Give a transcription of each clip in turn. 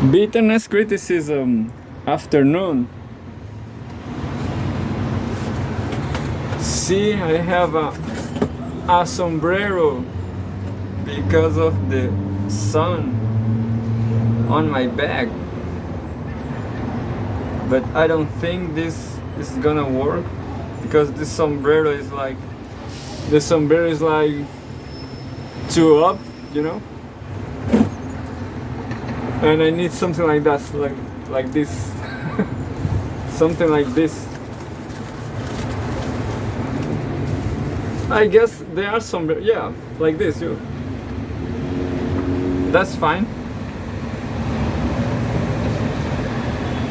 Bitterness criticism afternoon. See, I have a sombrero because of the sun on my back, but I don't think this is gonna work because this sombrero is like too up, you know, and I need something like that, like this. Something like this. I guess there are some, yeah, like this. That's fine.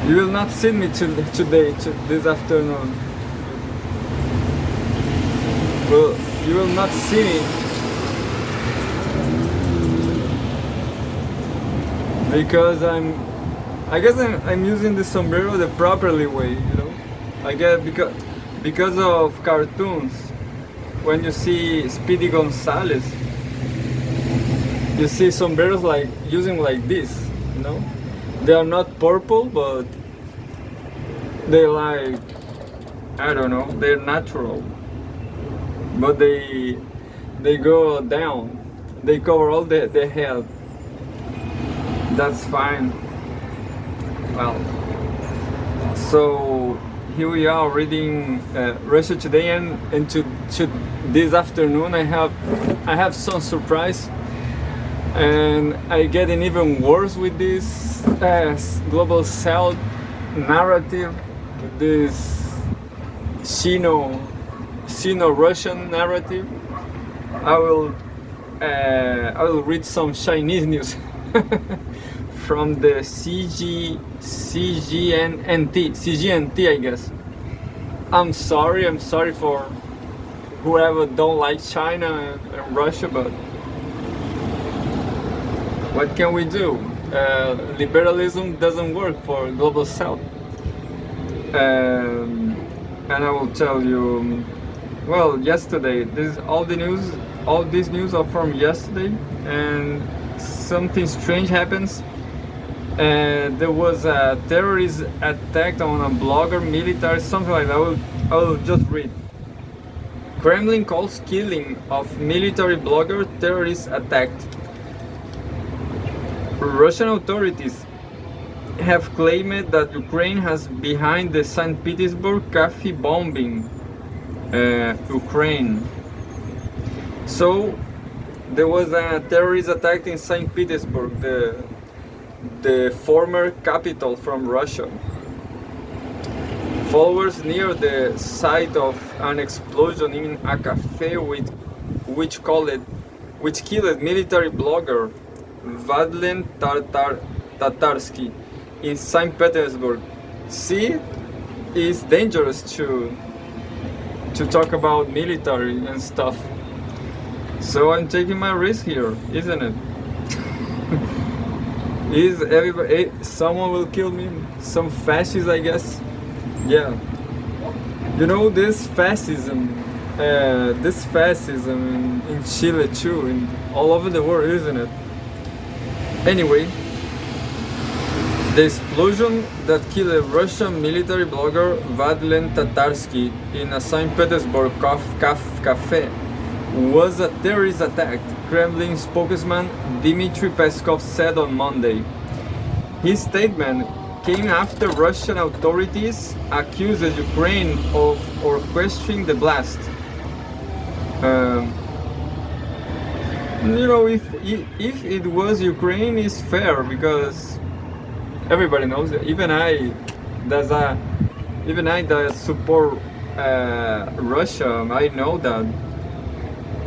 You will not see me today, this afternoon. Well, you will not see me because I guess I'm using the sombrero the properly way, you know. I guess because of cartoons. When you see Speedy Gonzales, you see sombreros like using like this, you know. They are not purple, but they like, I don't know, they're natural, but they go down, they cover all the head. That's fine. Well, so here we are reading Russia Today, and to this afternoon I have some surprise, and I getting even worse with this global south narrative, this Sino-Russian narrative. I will read some Chinese news from the Cgtn, I guess. I'm sorry for whoever don't like China and Russia, but what can we do? Liberalism doesn't work for global south. And I will tell you, well, yesterday, all these news are from yesterday, and something strange happens. There was a terrorist attack on a blogger, military, something like that. I will just read. Kremlin calls killing of military blogger terrorist attacked. Russian authorities have claimed that Ukraine has behind the St. Petersburg cafe bombing. Ukraine. So there was a terrorist attack in St. Petersburg, the former capital from Russia. Followers near the site of an explosion in a cafe which killed military blogger Vadlen Tatarsky in St. Petersburg. See, it's dangerous to talk about military and stuff. So I'm taking my risk here, isn't it? Is everybody? Someone will kill me? Some fascists, I guess. Yeah. You know, this fascism in Chile too, and all over the world, isn't it? Anyway, the explosion that killed a Russian military blogger Vadlen Tatarsky in a St. Petersburg cafe was a terrorist attack, Kremlin spokesman Dmitry Peskov said on Monday. His statement came after Russian authorities accused Ukraine of orchestrating the blast. You know, if it was Ukraine, it's fair because everybody knows it. Even I that support Russia, I know that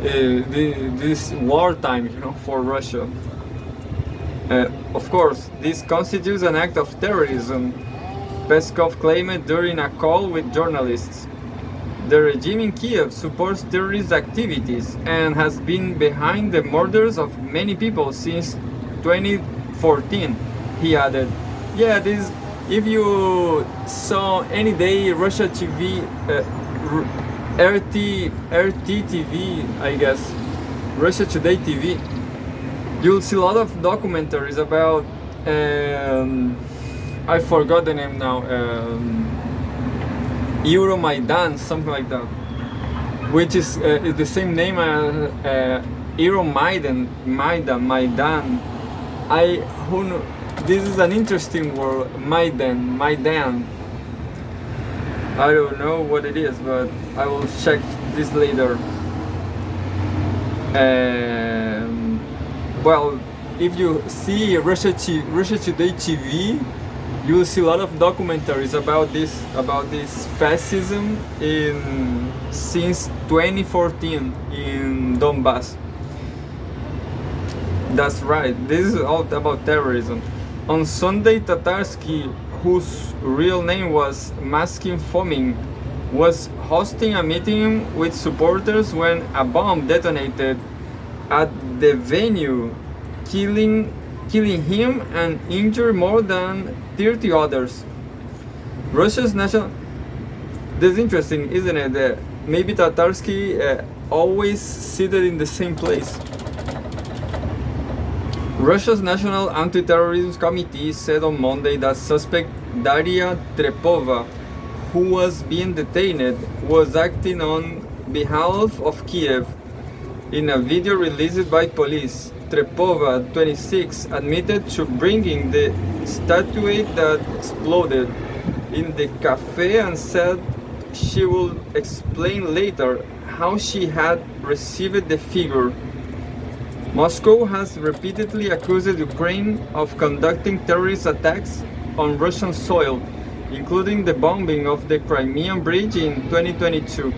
this wartime, you know, for Russia. Of course, this constitutes an act of terrorism, Peskov claimed during a call with journalists. The regime in Kiev supports terrorist activities and has been behind the murders of many people since 2014, he added. Yeah, this. If you saw any day Russia TV, RT TV, I guess, Russia Today TV, you'll see a lot of documentaries about I forgot the name now. Euromaidan, something like that, which is the same name as Euromaidan, Maidan. I who kn- This is an interesting word, Maidan. I don't know what it is, but I will check this later. Well, if you see Russia Today TV, you will see a lot of documentaries about this fascism since 2014 in Donbass. That's right. This is all about terrorism. On Sunday, Tatarsky, whose real name was Maskin Fomin, was hosting a meeting with supporters when a bomb detonated at the venue, killing him and injuring more than 30 others. Russia's national... This is interesting, isn't it? Maybe Tatarsky always seated in the same place. Russia's National Anti-Terrorism Committee said on Monday that suspect Daria Trepova, who was being detained, was acting on behalf of Kiev. In a video released by police, Trepova, 26, admitted to bringing the statuette that exploded in the cafe and said she would explain later how she had received the figure. Moscow has repeatedly accused Ukraine of conducting terrorist attacks on Russian soil, including the bombing of the Crimean Bridge in 2022.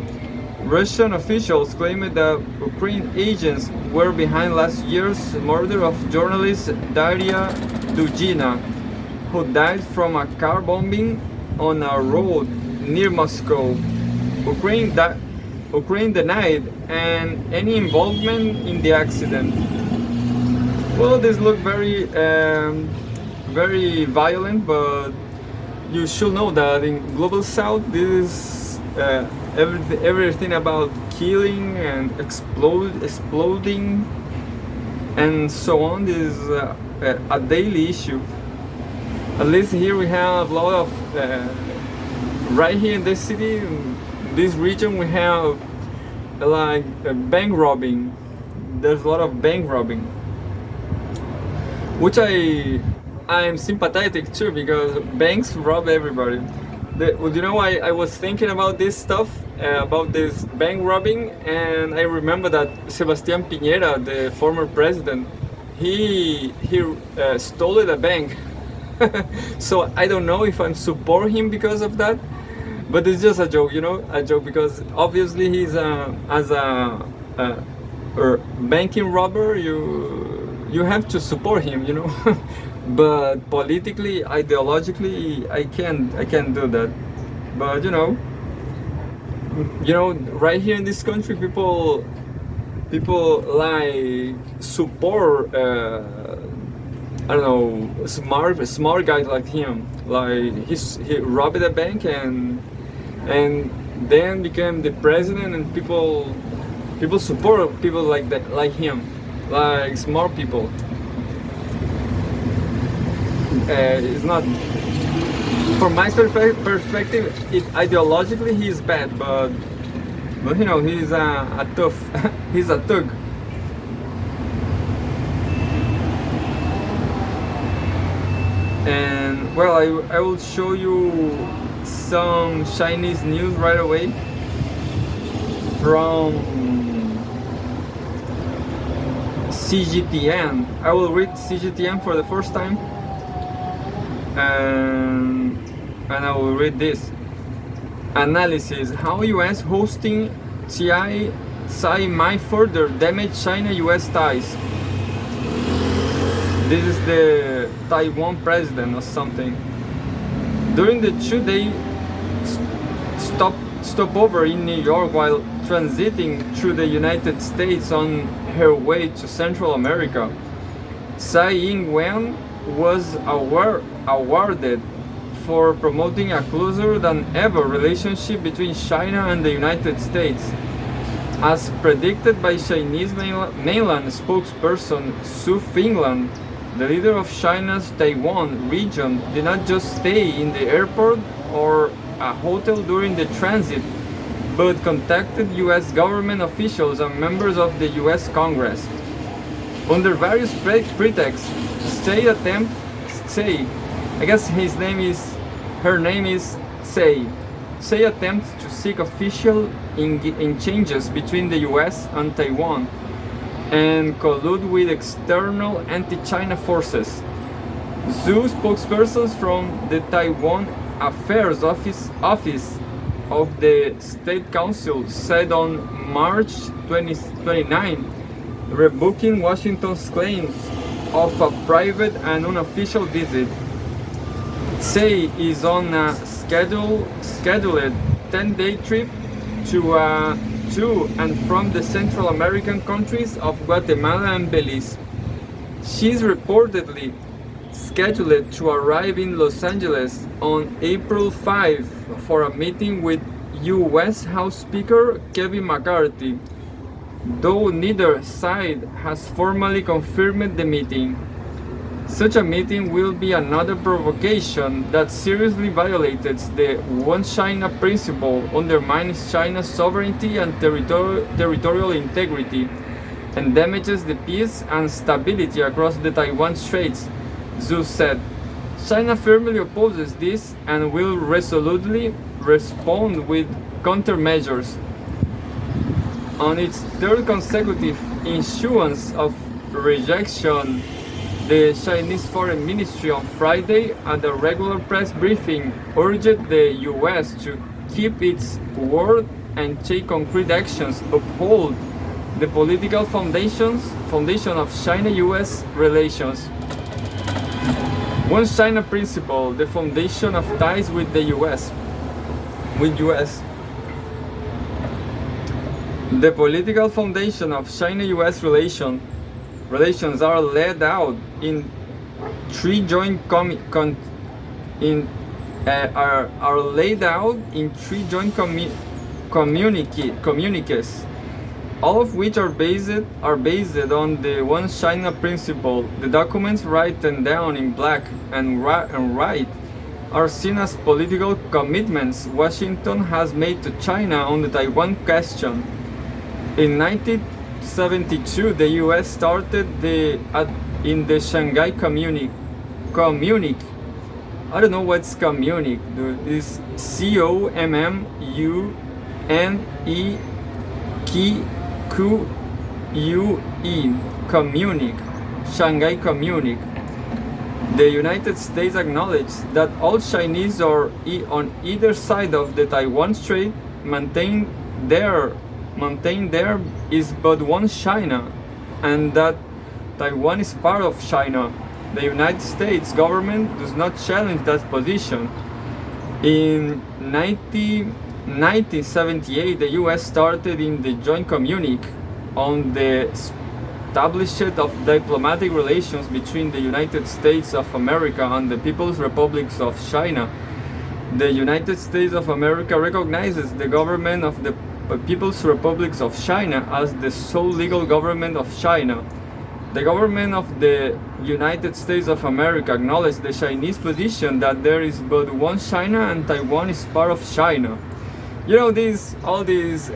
Russian officials claimed that Ukrainian agents were behind last year's murder of journalist Daria Dugina, who died from a car bombing on a road near Moscow. Ukraine denied any involvement in the accident. Well, this looked very violent, but you should know that in Global South, this is everything about killing and exploding and so on is a daily issue. At least here we have a lot of right here in this city, in this region, we have like bank robbing. There's a lot of bank robbing, which I'm sympathetic to, because banks rob everybody. You know, I was thinking about this stuff, about this bank robbing, and I remember that Sebastián Piñera, the former president, he stole a bank. So I don't know if I'm support him because of that, but it's just a joke, you know, a joke, because obviously he's as a banking robber, you have to support him, you know. But politically, ideologically, I can't do that. But you know, right here in this country, people like support I don't know, smart guys like him. Like he robbed a bank and then became the president, and people support people like that, like him, like smart people. It's not, from my perspective, ideologically he's bad, but you know, he's a tough he's a thug. And well, I will show you some Chinese news right away from Cgtn. I will read Cgtn for the first time, and I will read this analysis: how US hosting Tsai might further damage China-US ties. This is the Taiwan president or something. During the 2-day stopover in New York while transiting through the United States on her way to Central America, Tsai Ing-wen was awarded for promoting a closer than ever relationship between China and the United States. As predicted by Chinese mainland spokesperson Su Finglan, The leader of China's Taiwan region did not just stay in the airport or a hotel during the transit, but contacted US government officials and members of the US Congress. Under various pretexts, her name is Tsai attempts to seek official in changes between the US and Taiwan and collude with external anti-China forces. Zhu spokespersons from the Taiwan Affairs Office of the State Council said on March 29, rebukking Washington's claims of a private and unofficial visit. Tsai is on a scheduled 10-day trip to and from the Central American countries of Guatemala and Belize. She is reportedly scheduled to arrive in Los Angeles on April 5 for a meeting with U.S. House Speaker Kevin McCarthy, though neither side has formally confirmed the meeting. Such a meeting will be another provocation that seriously violates the One China principle, undermines China's sovereignty and territorial integrity, and damages the peace and stability across the Taiwan Straits, Zhu said. China firmly opposes this and will resolutely respond with countermeasures. On its third consecutive issuance of rejection, the Chinese Foreign Ministry on Friday, at a regular press briefing, urged the US to keep its word and take concrete actions, uphold the political foundation of China-US relations. One China principle, the foundation of ties with the US. The political foundation of China-US relations are laid out in three joint communiques, all of which are based on the One China principle. The documents written down in black and white are seen as political commitments Washington has made to China on the Taiwan question. In 1972, the U.S. started in the Shanghai Communique. I don't know what's Communique. It's COMMUNEQUE. Communique. Shanghai Communique. The United States acknowledged that all Chinese are on either side of the Taiwan Strait maintain there is but one China, and that Taiwan is part of China. The United States government does not challenge that position. In 1978, the US started in the joint communique on the establishment of diplomatic relations between the United States of America and the People's Republics of China. The United States of America recognizes the government of the People's Republics of China as the sole legal government of China. The government of the United States of America acknowledged the Chinese position that there is but one China and Taiwan is part of China. You know, all these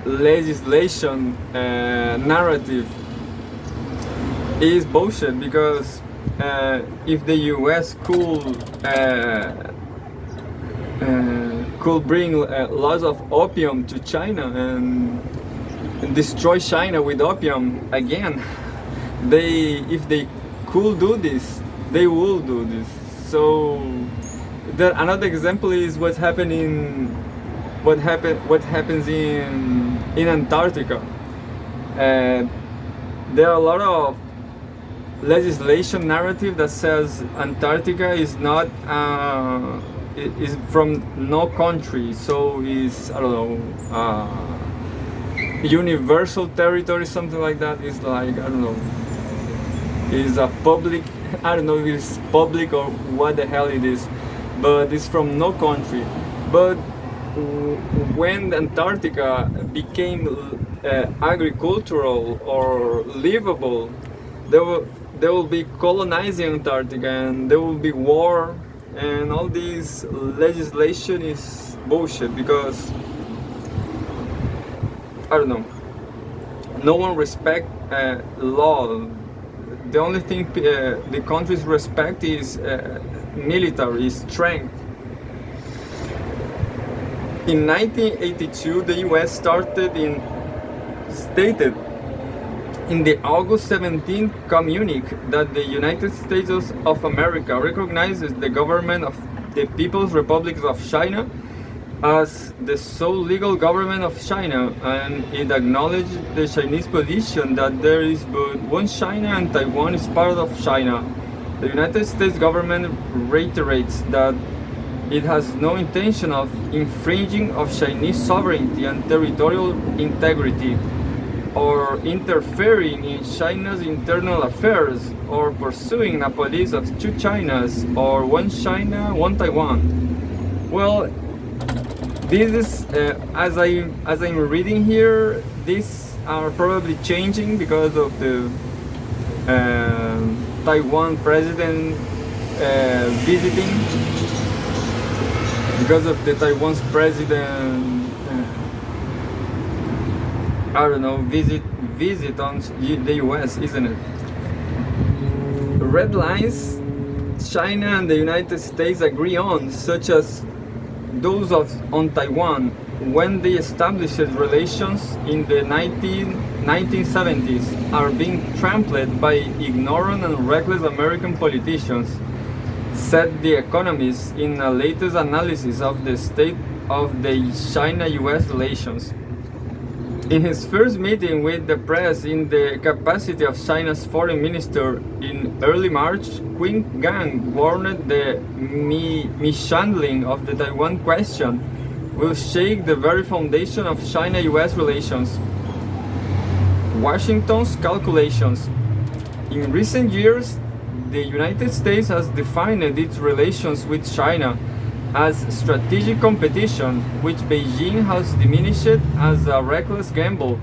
legislation narrative is bullshit, because if the US could bring lots of opium to China and destroy China with opium again, if they could do this, they will do this. So another example is what happens in Antarctica. There are a lot of legislation narrative that says Antarctica is not is from no country, so it's, I don't know, universal territory, something like that. Is like, I don't know, is a public, I don't know if it's public or what the hell it is, but it's from no country. But when Antarctica became agricultural or livable, they will be colonizing Antarctica and there will be war, and all this legislation is bullshit because I don't know. No one respect law. The only thing the countries respect is military strength. In 1982, the U.S. stated in the August 17th communique that the United States of America recognizes the government of the People's Republic of China as the sole legal government of China, and it acknowledged the Chinese position that there is but one China and Taiwan is part of China. The United States government reiterates that it has no intention of infringing of Chinese sovereignty and territorial integrity, or interfering in China's internal affairs, or pursuing a policy of two Chinas, or one China, one Taiwan. Well, this is, as I'm reading here, these are probably changing because of the Taiwan president visiting, because of the Taiwan's president I don't know, visit on the US, isn't it? Red lines China and the United States agree on, such as those on Taiwan, when they established relations in the 1970s, are being trampled by ignorant and reckless American politicians, said The Economist in a latest analysis of the state of the China-US relations. In his first meeting with the press in the capacity of China's foreign minister in early March, Qin Gang warned the mishandling of the Taiwan question will shake the very foundation of China-US relations. Washington's calculations. In recent years, the United States has defined its relations with China as strategic competition, which Beijing has diminished as a reckless gamble.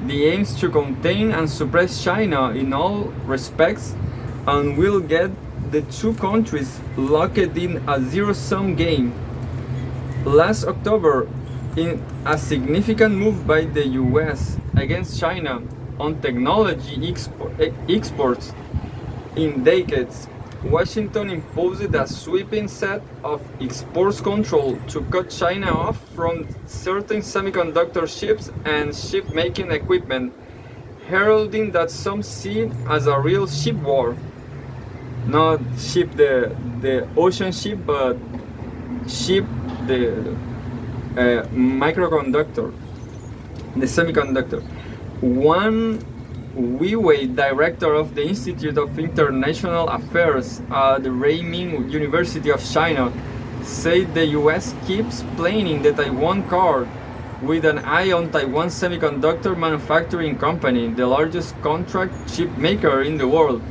The aims to contain and suppress China in all respects, and will get the two countries locked in a zero-sum game. Last October, in a significant move by the US against China on technology exports in decades, Washington imposed a sweeping set of export control to cut China off from certain semiconductor chips and ship-making equipment, heralding that some see it as a real ship war. Not ship the ocean ship, but ship the microconductor, the semiconductor. One Weiwei, director of the Institute of International Affairs at the Renmin University of China, said the US keeps playing the Taiwan card with an eye on Taiwan Semiconductor Manufacturing Company, the largest contract chip maker in the world,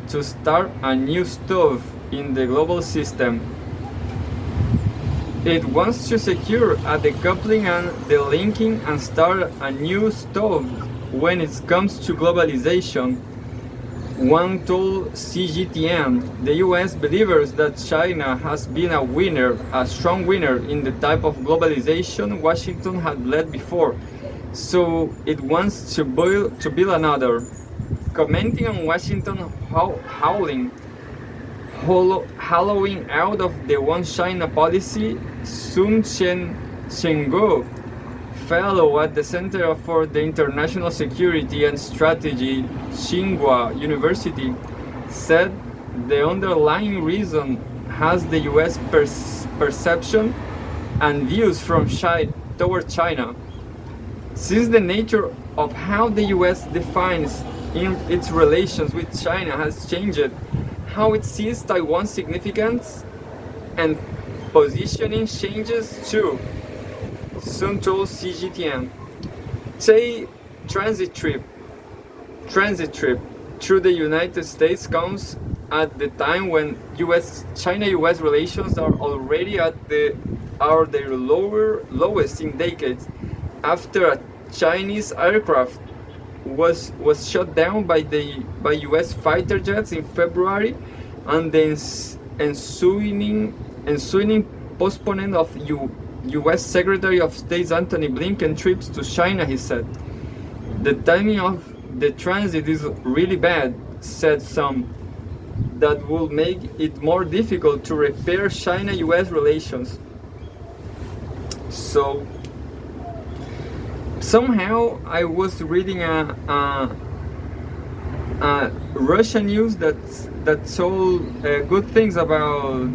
to start a new stove in the global system. It wants to secure a decoupling and delinking and start a new stove when it comes to globalization. One told Cgtn, the US believes that China has been a strong winner in the type of globalization Washington had led before, so it wants to build another. Commenting on Washington hollowing out of the One China policy, Sun Chengguo, fellow at the Center for the International Security and Strategy, Tsinghua University, said the underlying reason has the US perception and views from toward China. Since the nature of how the US defines its relations with China has changed, how it sees Taiwan's significance and positioning changes too. Sun told Cgtn. Say transit trip through the United States comes at the time when China-US relations are already at their lowest in decades, after a Chinese aircraft was shot down by U.S. fighter jets in February, and the ensuing postponement of U.S. Secretary of State Antony Blinken trips to China, he said. The timing of the transit is really bad, said some, that will make it more difficult to repair China-US relations. So somehow I was reading a Russian news that told good things about,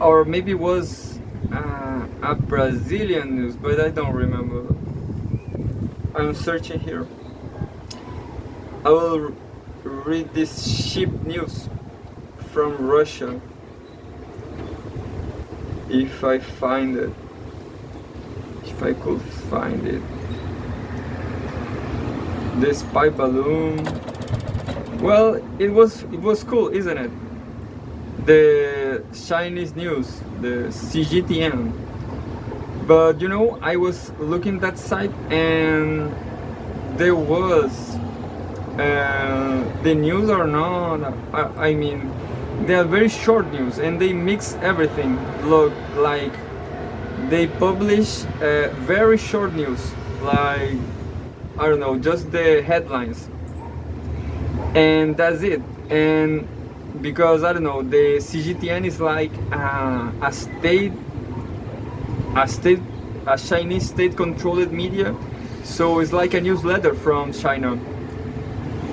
or maybe it was a Brazilian news, but I don't remember. I'm searching here. I will read this ship news from Russia if I find it. If I could find it. The spy balloon. Well, it was cool, isn't it? The Chinese news, the Cgtn. But you know, I was looking that site and there was the news are not. I mean, they are very short news and they mix everything. Look, like they publish very short news, like I don't know, just the headlines, and that's it. And because I don't know, the Cgtn is like a Chinese state-controlled media, so it's like a newsletter from China.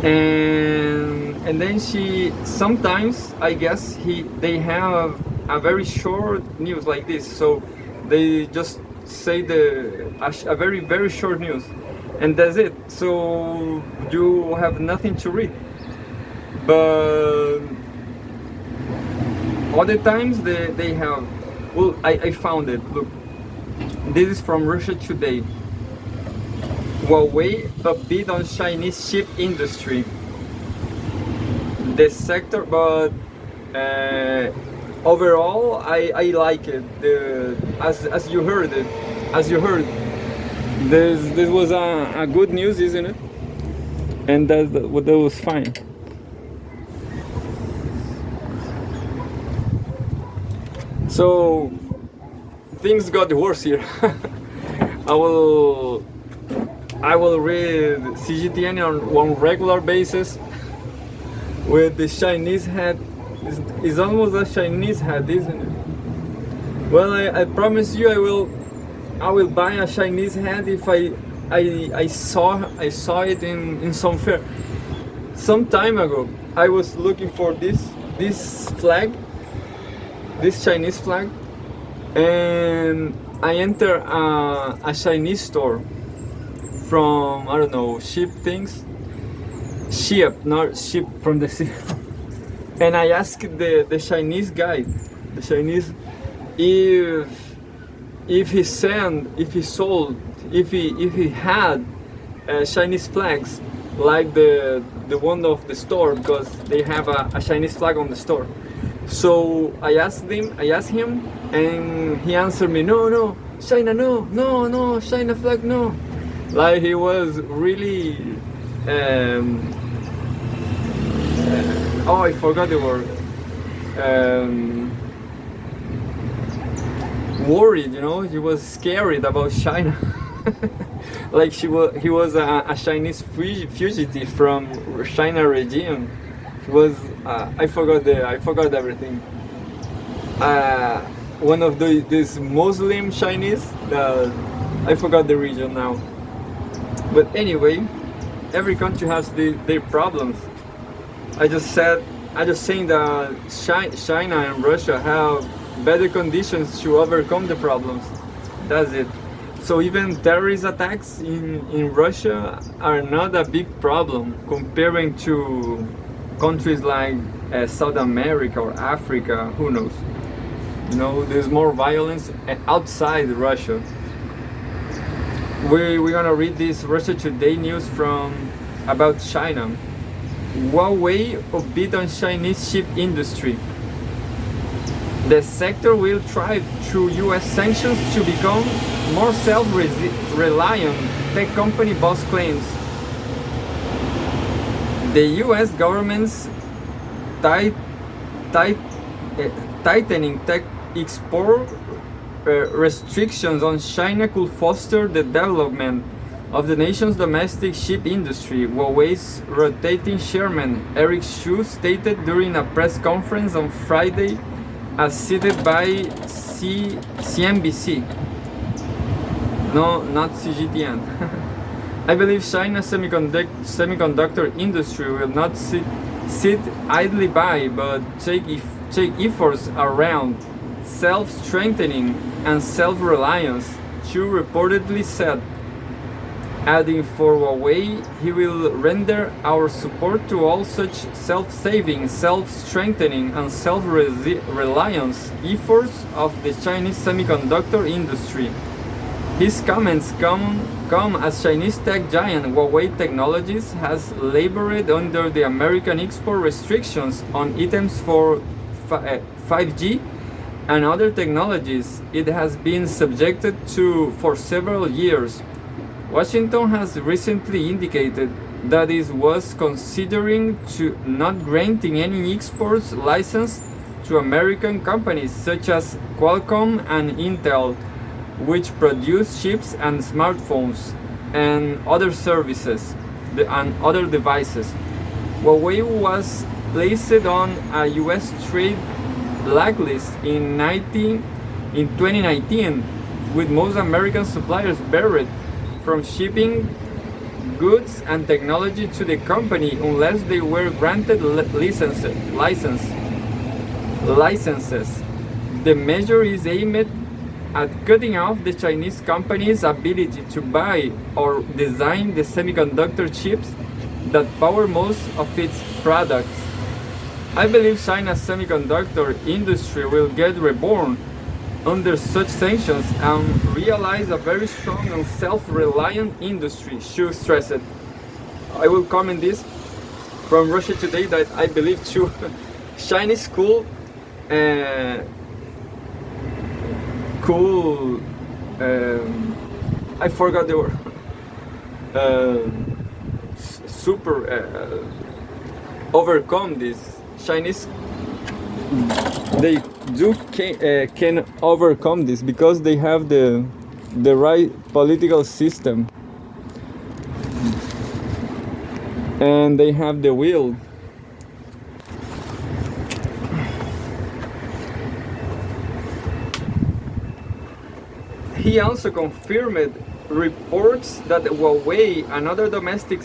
And then sometimes I guess they have a very short news like this, so they just say a very short news, and that's it. So you have nothing to read. But other times they have. Well, I found it. Look, this is from Russia Today. Huawei upbeat on Chinese chip industry. The sector, but overall, I like it. As you heard, this was a good news, isn't it? And that was fine. So things got worse here. I will read Cgtn on regular basis with the Chinese hat. It's almost a Chinese hat, isn't it? Well, I promise you I will buy a Chinese hat if I saw it in some fair. Some time ago I was looking for this flag, this Chinese flag, and I enter a Chinese store from, I don't know, ship things, not ship from the sea. And I asked the Chinese guy, if he had Chinese flags like the one of the store, because they have a Chinese flag on the store. So I asked him, and he answered me, no, China, no, China flag, no. Like he was really, I forgot the word. Worried, you know, he was scared about China. Like he was a Chinese fugitive from China regime. He was, I forgot everything. One of this Muslim Chinese, I forgot the region now. But anyway, every country has their problems. I just saying that China and Russia have better conditions to overcome the problems. That's it. So even terrorist attacks in Russia are not a big problem comparing to countries like South America or Africa. Who knows? You know, there's more violence outside Russia. We're gonna read this Russia Today news about China. Huawei upbeat on Chinese chip industry. The sector will thrive through US sanctions to become more self-reliant, tech company boss claims. The U.S. government's tight, tight, tightening tech export restrictions on China could foster the development of the nation's domestic ship industry, Huawei's rotating chairman Eric Xu stated during a press conference on Friday, as cited by CNBC. No, not Cgtn. I believe China's semiconductor industry will not sit idly by, but take efforts around self-strengthening and self-reliance, Xu reportedly said, adding for Huawei, he will render our support to all such self-saving, self-strengthening and self-reliance efforts of the Chinese semiconductor industry. His comments come as Chinese tech giant Huawei Technologies has labored under the American export restrictions on items for 5G and other technologies it has been subjected to for several years. Washington has recently indicated that it was considering not granting any exports license to American companies such as Qualcomm and Intel, which produce chips and smartphones and other services and other devices. Huawei was placed on a U.S. trade blacklist in 2019, with most American suppliers barred from shipping goods and technology to the company unless they were granted licenses. The measure is aimed at cutting off the Chinese company's ability to buy or design the semiconductor chips that power most of its products. I believe China's semiconductor industry will get reborn under such sanctions and realize a very strong and self-reliant industry, Xu stressed. I will comment this from Russia Today that I believe too. Chinese I forgot the word. Overcome this. Chinese, they can overcome this because they have the right political system and they have the will. He also confirmed reports that Huawei and other domestic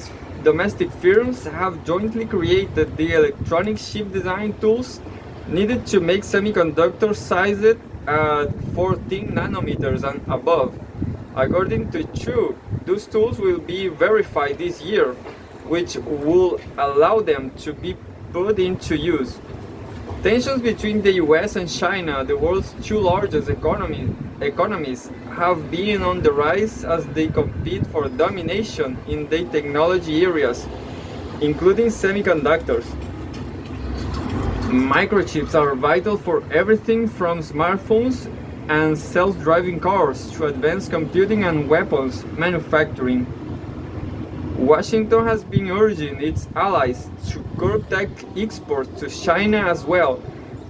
firms have jointly created the electronic chip design tools needed to make semiconductors sized at 14 nanometers and above. According to Xu, those tools will be verified this year, which will allow them to be put into use. Tensions between the US and China, the world's two largest economies, have been on the rise as they compete for domination in the technology areas, including semiconductors. Microchips are vital for everything from smartphones and self-driving cars to advanced computing and weapons manufacturing. Washington has been urging its allies to curb tech exports to China as well,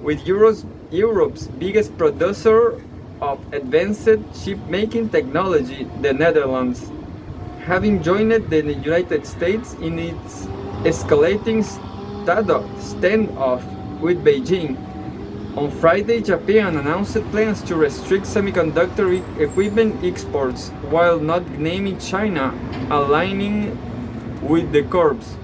with Europe's biggest producer of advanced chip-making technology, the Netherlands, having joined the United States in its escalating standoff with Beijing. On Friday, Japan announced plans to restrict semiconductor equipment exports while not naming China, aligning with the curbs.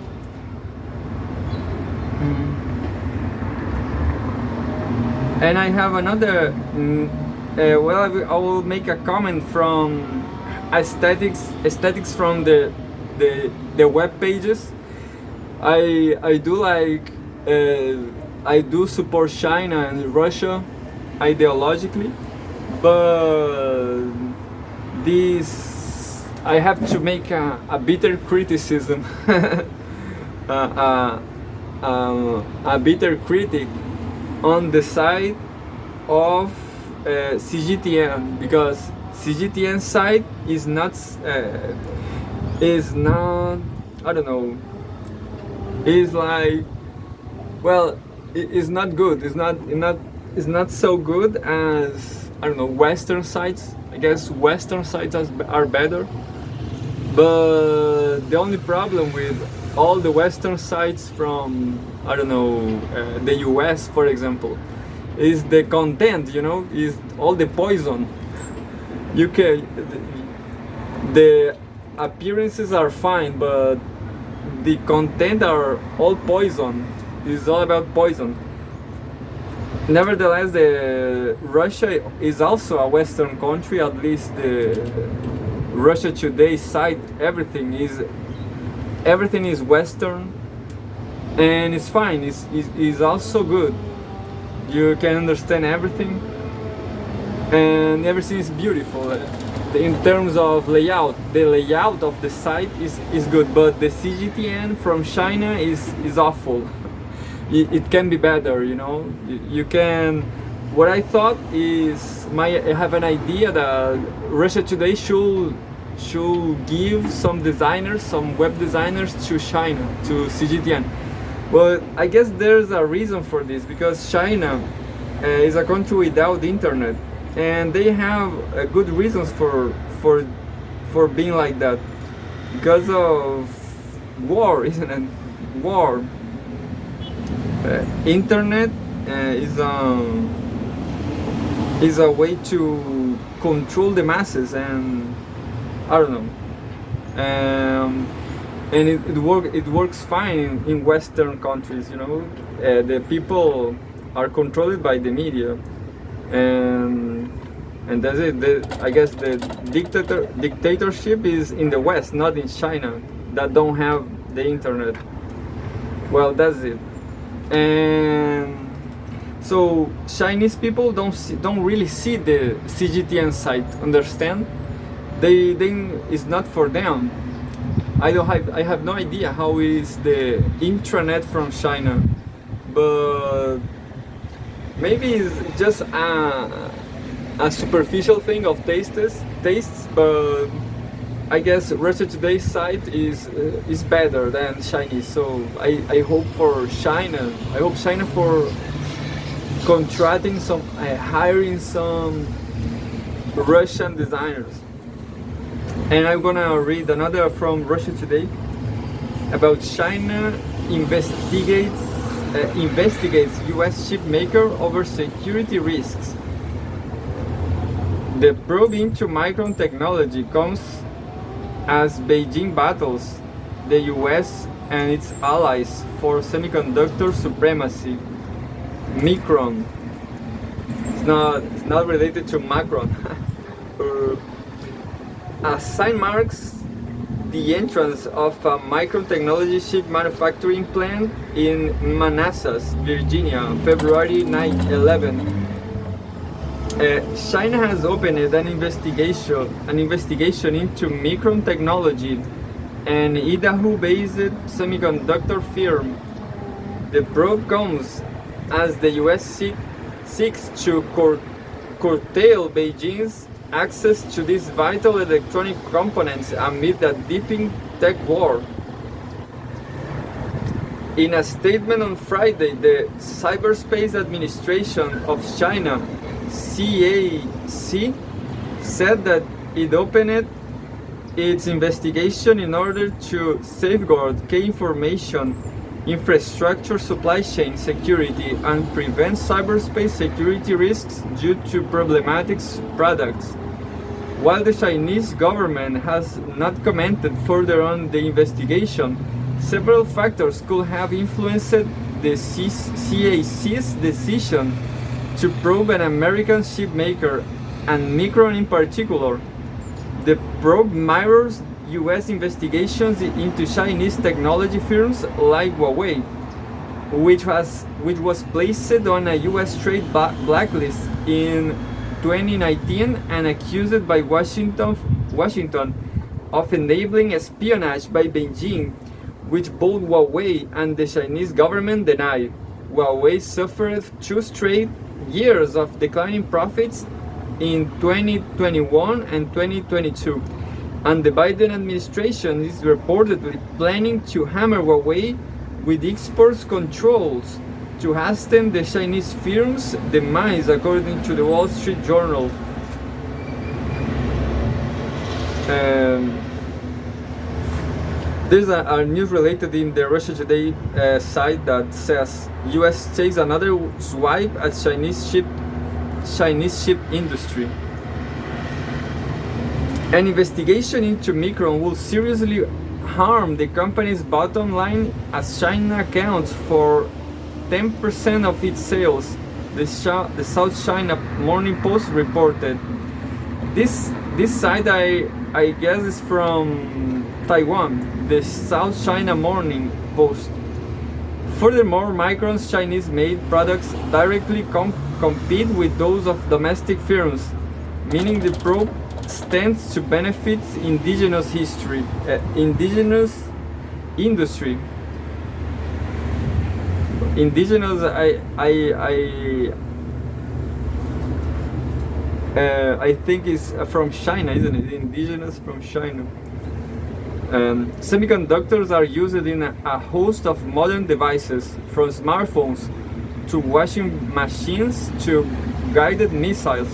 And I have another, I will make a comment from aesthetics from the web pages. I do like, I do support China and Russia ideologically, but I have to make a bitter criticism, a bitter critic on the side of Cgtn, because Cgtn side is not I don't know, is like, well, it's not good. It's not so good as, I don't know, Western sites. I guess Western sites are better. But the only problem with all the Western sites from, I don't know, the US, for example, is the content. You know, is all the poison. You can, the appearances are fine, but the content are all poison. It's all about poison. Nevertheless, Russia is also a Western country. At least the Russia Today site, everything is Western, and it's fine. It's also good. You can understand everything, and everything is beautiful. In terms of layout, the layout of the site is good, but the Cgtn from China is awful. It can be better, you know. You can. What I thought is, I have an idea that Russia Today should give some designers, some web designers to China, to Cgtn. But I guess there's a reason for this, because China is a country without internet, and they have good reasons for being like that, because of war, isn't it? War. Internet is a way to control the masses, and I don't know. And it works fine in Western countries, you know. The people are controlled by the media, and that's it. I guess the dictatorship is in the West, not in China, that don't have the internet. Well, that's it. And so Chinese people don't really see the Cgtn site. Understand? They it's not for them. I have no idea how is the intranet from China, but maybe it's just a superficial thing of tastes. But I guess Russia Today's site is better than Chinese. So I hope for China. I hope China for contracting hiring some Russian designers. And I'm gonna read another from Russia Today about China investigates US chip maker over security risks. The probe into micron technology comes as Beijing battles the US and its allies for semiconductor supremacy. Micron. It's not related to Macron. A sign marks the entrance of a micron technology chip manufacturing plant in Manassas, Virginia, February 9/11. China has opened an investigation into Micron technology, an Idaho-based semiconductor firm. The probe comes as the US seeks to curtail Beijing's access to these vital electronic components amid a deepening tech war. In a statement on Friday, the Cyberspace Administration of China, CAC, said that it opened its investigation in order to safeguard key information infrastructure, supply chain security, and prevent cyberspace security risks due to problematic products. While the Chinese government has not commented further on the investigation, several factors could have influenced the CAC's decision to probe an American chip maker, and Micron in particular. The probe mirrors US investigations into Chinese technology firms like Huawei, which was placed on a US trade blacklist in 2019 and accused by Washington of enabling espionage by Beijing, which both Huawei and the Chinese government denied. Huawei suffered 2 straight years of declining profits in 2021 and 2022, and the Biden administration is reportedly planning to hammer Huawei with export controls to hasten the Chinese firm's demise, according to the Wall Street Journal. There's a news related in the Russia Today site that says U.S. takes another swipe at Chinese ship industry. An investigation into Micron will seriously harm the company's bottom line as China accounts for 10% of its sales, the South China Morning Post reported. This site, I guess, is from Taiwan, the South China Morning Post. Furthermore, Micron's Chinese-made products directly compete with those of domestic firms, meaning the probe stands to benefit indigenous industry. Indigenous, I think is from China, isn't it? Indigenous from China. Semiconductors are used in a host of modern devices, from smartphones to washing machines to guided missiles.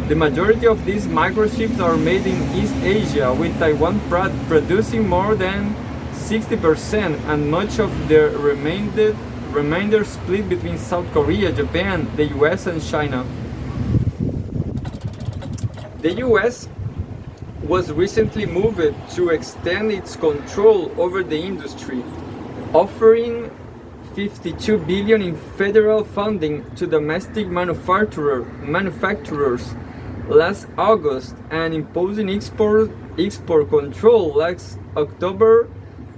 The majority of these microchips are made in East Asia, with Taiwan producing more than 60%, and much of the remainder split between South Korea, Japan, the US, and China. The US was recently moved to extend its control over the industry, offering $52 billion in federal funding to domestic manufacturers last August, and imposing export control last October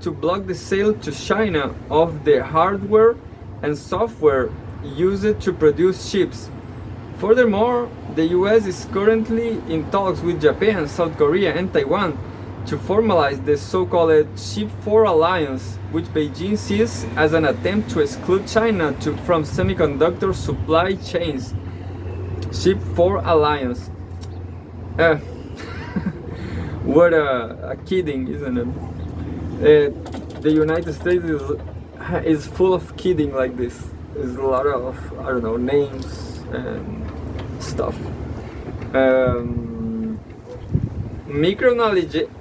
to block the sale to China of the hardware and software used to produce chips. Furthermore, the US is currently in talks with Japan, South Korea, and Taiwan to formalize the so-called Chip 4 Alliance, which Beijing sees as an attempt to exclude China from semiconductor supply chains. Chip 4 Alliance. What a kidding, isn't it? The United States is full of kidding like this. There's a lot of, I don't know, names and stuff. Micron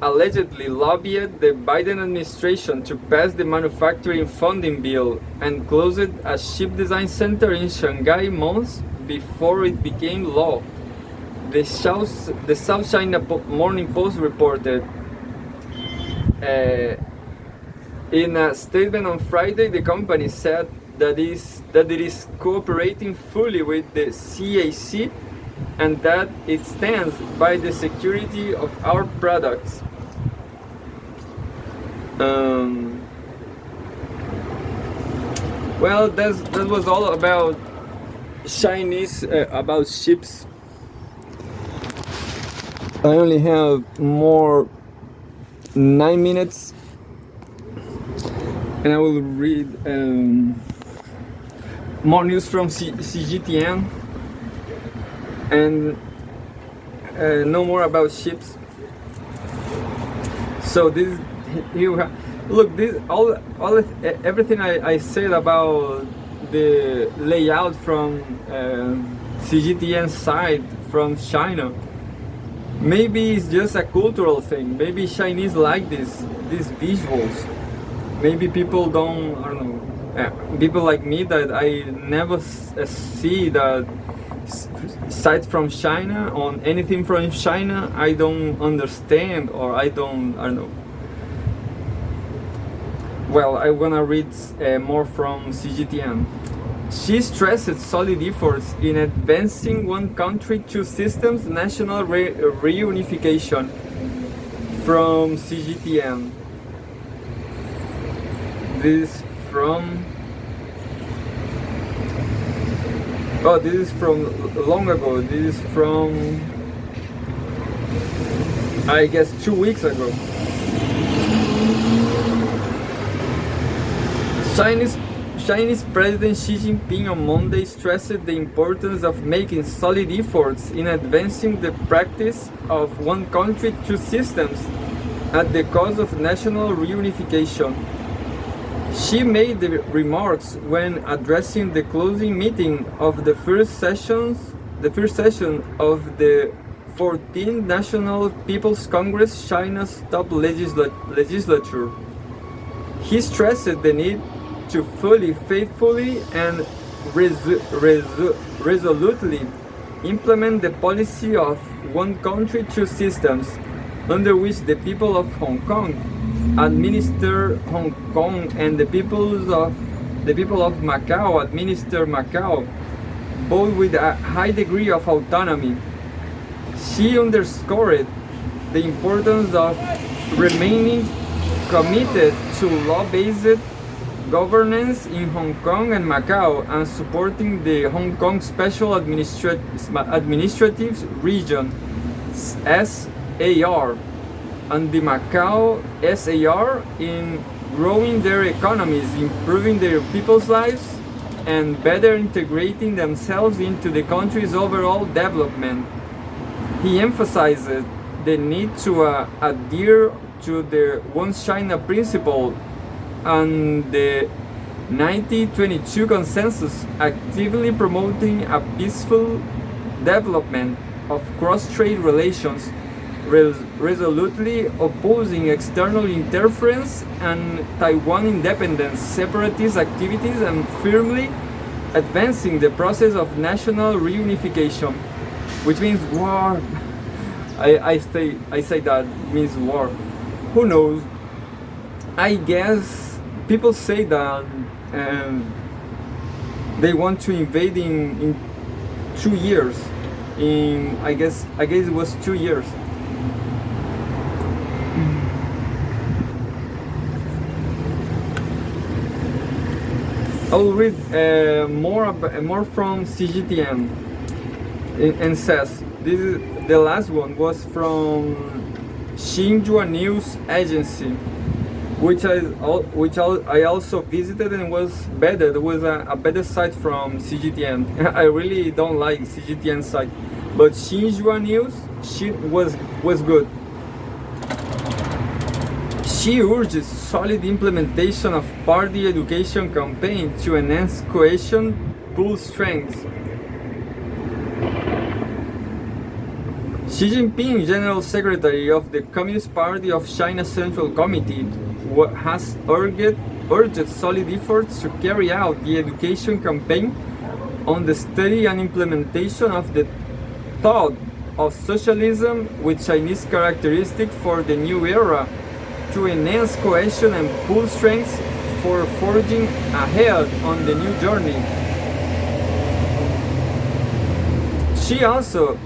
allegedly lobbied the Biden administration to pass the manufacturing funding bill and closed a chip design center in Shanghai months before it became law. The South China Morning Post reported. In a statement on Friday, the company said that it is cooperating fully with the CAC and that it stands by the security of our products. Well, that was all about Chinese, about ships. I only have more 9 minutes, and I will read more news from Cgtn and no more about ships. So this look, this everything I said about the layout from Cgtn side from China. Maybe it's just a cultural thing. Maybe Chinese like these visuals. Maybe people don't, I don't know, people like me that I never see that sites from China on anything from China. I don't understand, or I don't know. Well, I wanna read more from Cgtn. She stressed solid efforts in advancing one country, two systems, national reunification. From Cgtn. This is from... Oh, this is from long ago. This is from... I guess 2 weeks ago. Chinese President Xi Jinping on Monday stressed the importance of making solid efforts in advancing the practice of one country, two systems at the cost of national reunification. She made the remarks when addressing the closing meeting of the first session of the 14th National People's Congress, China's top legislature. He stressed the need to fully, faithfully, and resolutely implement the policy of one country, two systems, under which the people of Hong Kong administer Hong Kong and the people of Macau administer Macau, both with a high degree of autonomy. She underscored the importance of remaining committed to law-based governance in Hong Kong and Macau and supporting the Hong Kong Special Administrative Region (SAR) and the Macau SAR in growing their economies, improving their people's lives, and better integrating themselves into the country's overall development. He emphasized the need to adhere to the One China principle and the 1922 consensus, actively promoting a peaceful development of cross-trade relations, resolutely opposing external interference and Taiwan independence, separatist activities, and firmly advancing the process of national reunification, which means war. I say that means war. Who knows? I guess people say that they want to invade in 2 years. I guess it was 2 years. I will read more from Cgtn. And says this is the last one was from Xinhua News Agency, which I also visited and was better. It was a better site from Cgtn. I really don't like Cgtn site, but Xinhua News was good. She urges solid implementation of party education campaign to enhance cohesion, pull strength. Xi Jinping, General Secretary of the Communist Party of China Central Committee, has urged solid efforts to carry out the education campaign on the study and implementation of the thought of socialism with Chinese characteristics for the new era, to enhance cohesion and pull strength for forging ahead on the new journey. She also,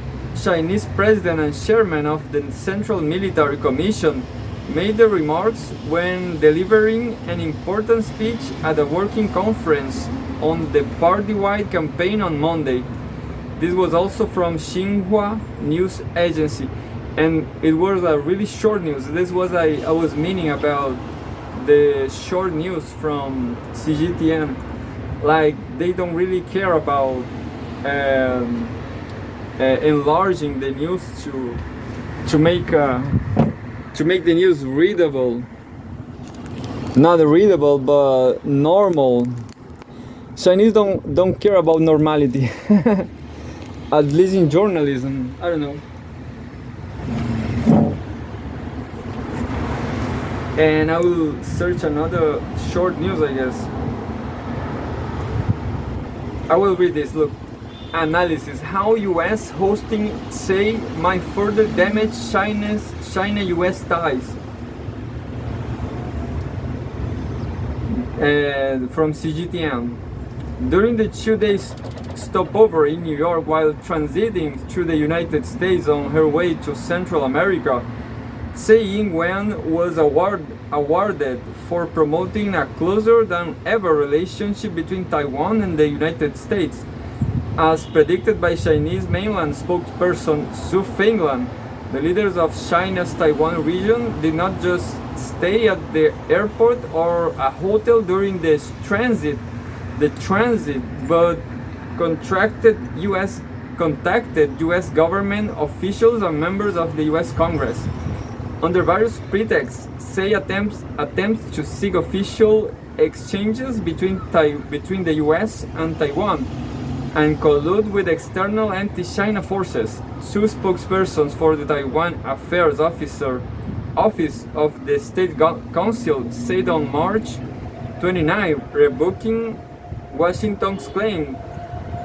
Chinese President and Chairman of the Central Military Commission, made the remarks when delivering an important speech at a working conference on the party-wide campaign on Monday. This was also from Xinhua News Agency, and it was a really short news. This was I was meaning about the short news from Cgtn. Like, they don't really care about enlarging the news to make the news readable, not readable but normal. Chinese don't care about normality. At least in journalism, I don't know. And I will search another short news, I guess. I will read this. Look. Analysis: how US hosting say might further damage China-US ties. From Cgtn. During the 2-day stopover in New York while transiting through the United States on her way to Central America, Tsai Ing-wen was awarded for promoting a closer than ever relationship between Taiwan and the United States. As predicted by Chinese mainland spokesperson Su Fenglan, the leaders of China's Taiwan region did not just stay at the airport or a hotel during the transit, but contacted U.S. government officials and members of the U.S. Congress. Under various pretexts, Tsai attempts to seek official exchanges between the US and Taiwan and collude with external anti-China forces. Two spokespersons for the Taiwan Affairs Office of the State Council said on March 29, rebuking Washington's claim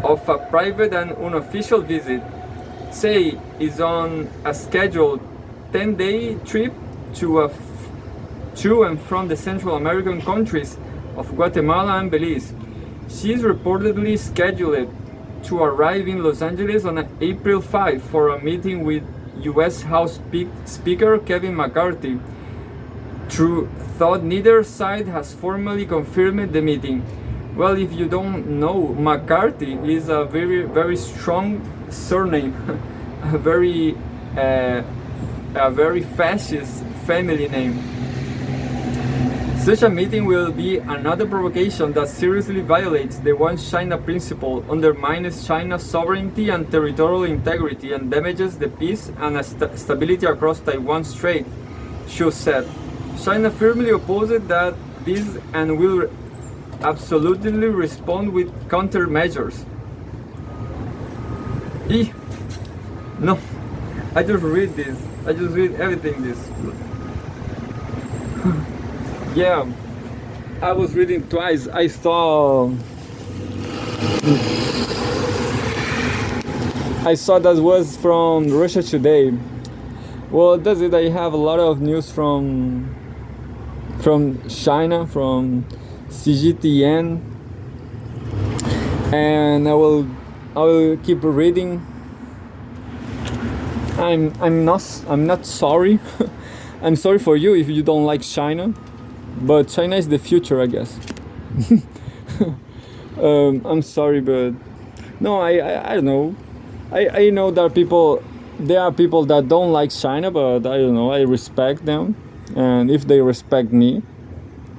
of a private and unofficial visit. Tsai is on a scheduled 10-day trip to and from the Central American countries of Guatemala and Belize. She is reportedly scheduled to arrive in Los Angeles on April 5 for a meeting with U.S. House Speaker Kevin McCarthy. Though neither side has formally confirmed the meeting. Well, if you don't know, McCarthy is a very, very strong surname, a very fascist family name. Such a meeting will be another provocation that seriously violates the One China principle, undermines China's sovereignty and territorial integrity, and damages the peace and stability across Taiwan Strait, Xu said. China firmly opposes this and will absolutely respond with countermeasures. No, I just read this. I just read everything this. Yeah, I was reading twice. I saw that was from Russia Today. Well, that's it. I have a lot of news from China, from Cgtn, and I will keep reading. I'm not sorry. I'm sorry for you if you don't like China. But China is the future, I guess. I'm sorry, but no, I don't know. I know that there are people that don't like China, but I don't know. I respect them, and if they respect me,